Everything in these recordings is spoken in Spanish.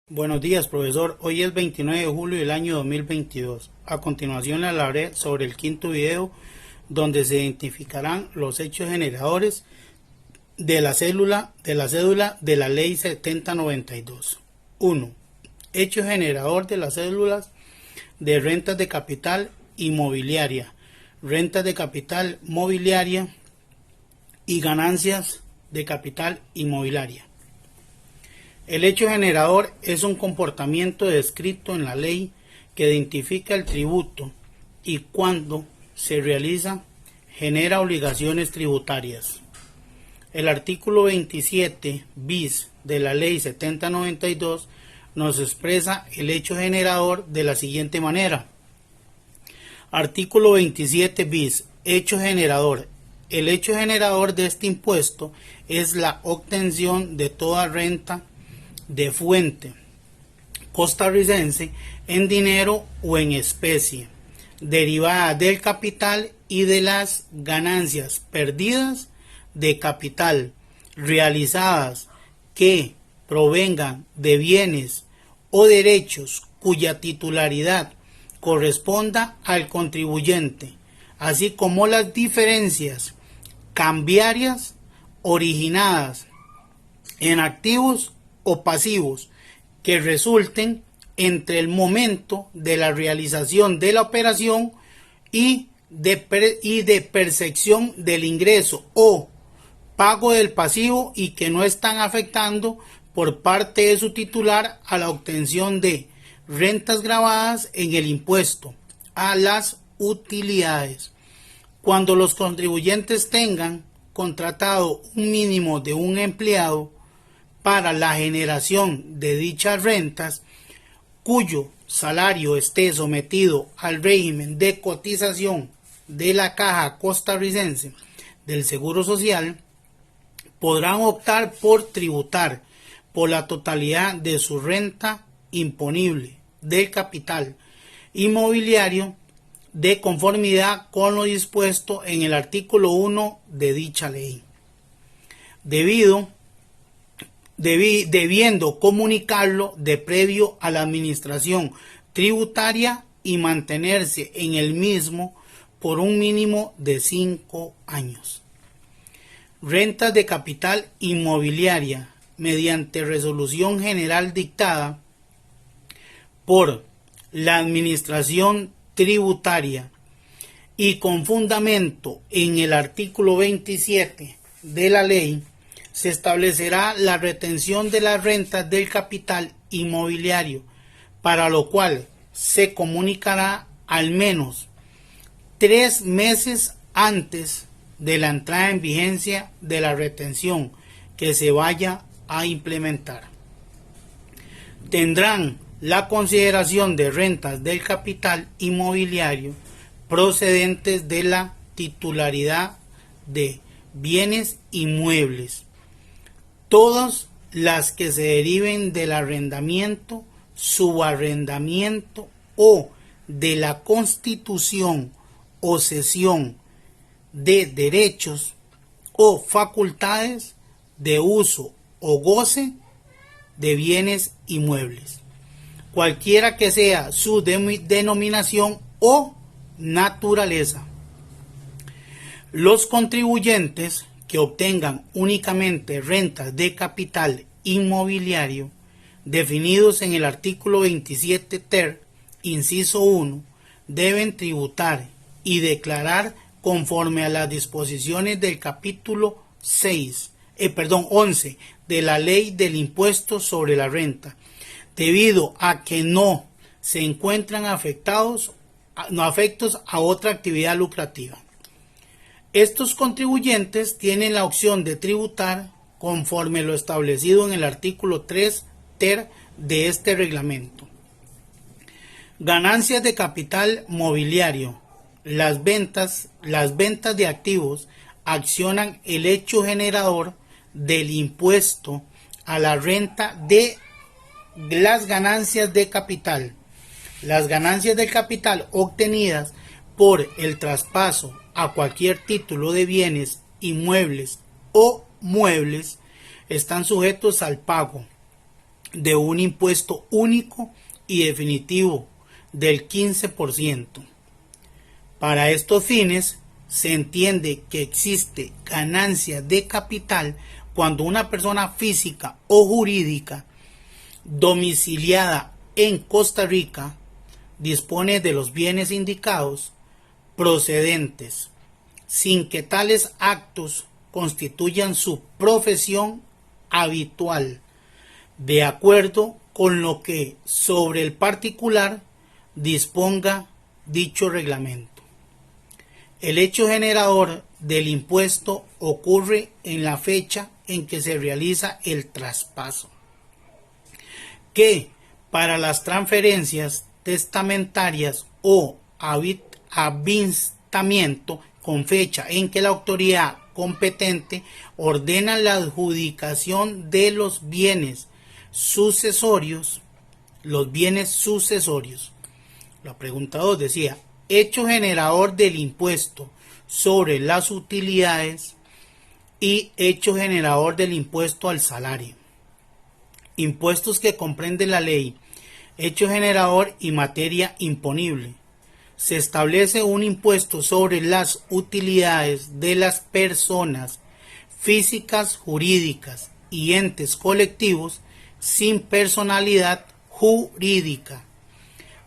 Buenos días, profesor. Hoy es 29 de julio del año 2022. A continuación le hablaré sobre el quinto video, donde se identificarán los hechos generadores de la cédula de la ley 7092. 1. Hecho generador de las cédulas de rentas de capital inmobiliaria, rentas de capital mobiliaria y ganancias de capital inmobiliaria. El hecho generador es un comportamiento descrito en la ley que identifica el tributo y cuando se realiza genera obligaciones tributarias. El artículo 27 bis de la ley 7092 nos expresa el hecho generador de la siguiente manera. Artículo 27 bis. Hecho generador. El hecho generador de este impuesto es la obtención de toda renta de fuente costarricense en dinero o en especie, derivada del capital y de las ganancias perdidas de capital realizadas que provengan de bienes o derechos cuya titularidad corresponda al contribuyente, así como las diferencias cambiarias originadas en activos o pasivos que resulten entre el momento de la realización de la operación y de percepción del ingreso o pago del pasivo y que no están afectando por parte de su titular a la obtención de rentas gravadas en el impuesto a las utilidades. Cuando los contribuyentes tengan contratado un mínimo de un empleado para la generación de dichas rentas, cuyo salario esté sometido al régimen de cotización de la Caja Costarricense del Seguro Social, podrán optar por tributar por la totalidad de su renta imponible del capital inmobiliario de conformidad con lo dispuesto en el artículo 1 de dicha ley, debiendo comunicarlo de previo a la administración tributaria y mantenerse en el mismo por un mínimo de 5 años. Rentas de capital inmobiliaria mediante resolución general dictada por la administración tributaria y con fundamento en el artículo 27 de la ley, se establecerá la retención de las rentas del capital inmobiliario, para lo cual se comunicará al menos 3 meses antes de la entrada en vigencia de la retención que se vaya a implementar. Tendrán la consideración de rentas del capital inmobiliario procedentes de la titularidad de bienes inmuebles, todas las que se deriven del arrendamiento, subarrendamiento o de la constitución o cesión de derechos o facultades de uso o goce de bienes inmuebles, cualquiera que sea su denominación o naturaleza. Los contribuyentes que obtengan únicamente rentas de capital inmobiliario definidos en el artículo 27 ter, inciso 1, deben tributar y declarar conforme a las disposiciones del capítulo 11 de la Ley del Impuesto sobre la Renta, debido a que no se encuentran afectos a otra actividad lucrativa. Estos contribuyentes tienen la opción de tributar conforme lo establecido en el artículo 3 ter de este reglamento. Ganancias de capital mobiliario. Las ventas de activos accionan el hecho generador del impuesto a la renta de las ganancias de capital. Las ganancias de capital obtenidas por el traspaso a cualquier título de bienes inmuebles o muebles están sujetos al pago de un impuesto único y definitivo del 15%. Para estos fines, se entiende que existe ganancia de capital cuando una persona física o jurídica domiciliada en Costa Rica dispone de los bienes indicados procedentes, sin que tales actos constituyan su profesión habitual, de acuerdo con lo que sobre el particular disponga dicho reglamento. El hecho generador del impuesto ocurre en la fecha en que se realiza el traspaso, que para las transferencias testamentarias o avistamiento con fecha en que la autoridad competente ordena la adjudicación de los bienes sucesorios. La pregunta 2 decía, hecho generador del impuesto sobre las utilidades y hecho generador del impuesto al salario. Impuestos que comprende la ley, hecho generador y materia imponible. Se establece un impuesto sobre las utilidades de las personas físicas, jurídicas y entes colectivos sin personalidad jurídica,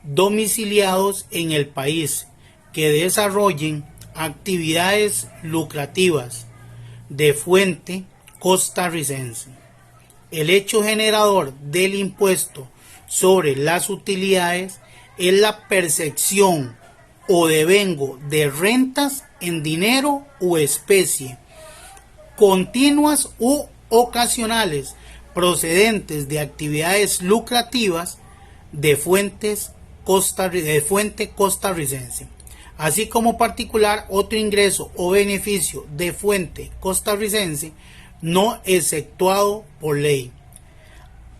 domiciliados en el país, que desarrollen actividades lucrativas de fuente costarricense. El hecho generador del impuesto sobre las utilidades es la percepción o devengo de rentas en dinero u especie, continuas u ocasionales, procedentes de actividades lucrativas de fuente costarricense, así como particular otro ingreso o beneficio de fuente costarricense no exceptuado por ley.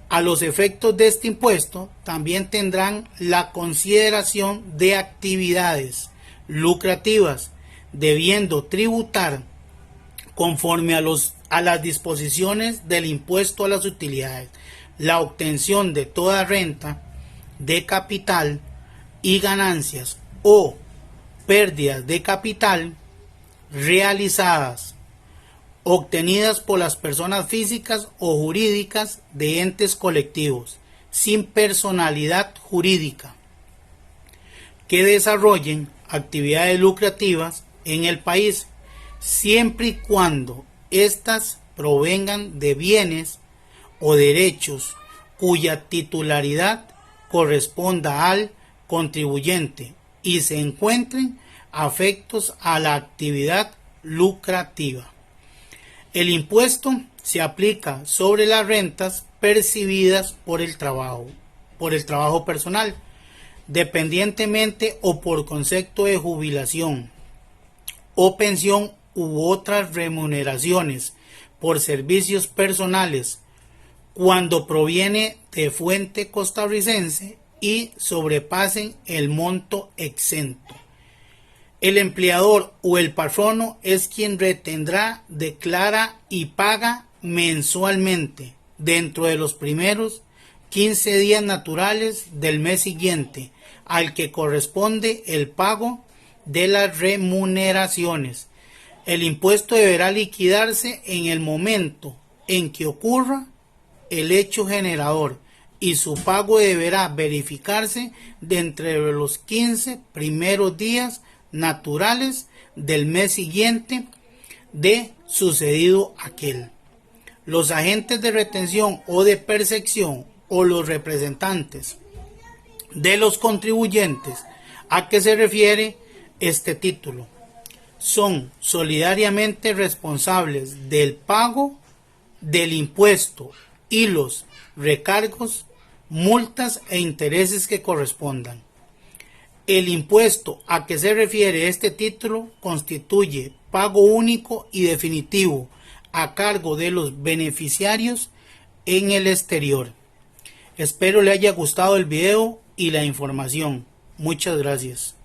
A los efectos de este impuesto también tendrán la consideración de actividades lucrativas, debiendo tributar conforme a las disposiciones del impuesto a las utilidades, la obtención de toda renta de capital y ganancias o pérdidas de capital realizadas, obtenidas por las personas físicas o jurídicas de entes colectivos sin personalidad jurídica que desarrollen actividades lucrativas en el país, siempre y cuando éstas provengan de bienes o derechos cuya titularidad corresponda al contribuyente y se encuentren afectos a la actividad lucrativa. El impuesto se aplica sobre las rentas percibidas por el trabajo personal, dependientemente o por concepto de jubilación o pensión u otras remuneraciones por servicios personales, cuando proviene de fuente costarricense y sobrepasen el monto exento. El empleador o el patrono es quien retendrá, declara y paga mensualmente dentro de los primeros 15 días naturales del mes siguiente al que corresponde el pago de las remuneraciones. El impuesto deberá liquidarse en el momento en que ocurra el hecho generador y su pago deberá verificarse de entre los 15 primeros días naturales del mes siguiente de sucedido aquel. Los agentes de retención o de percepción o los representantes de los contribuyentes a que se refiere este título son solidariamente responsables del pago del impuesto y los recargos, multas e intereses que correspondan. El impuesto a que se refiere este título constituye pago único y definitivo a cargo de los beneficiarios en el exterior. Espero le haya gustado el video y la información. Muchas gracias.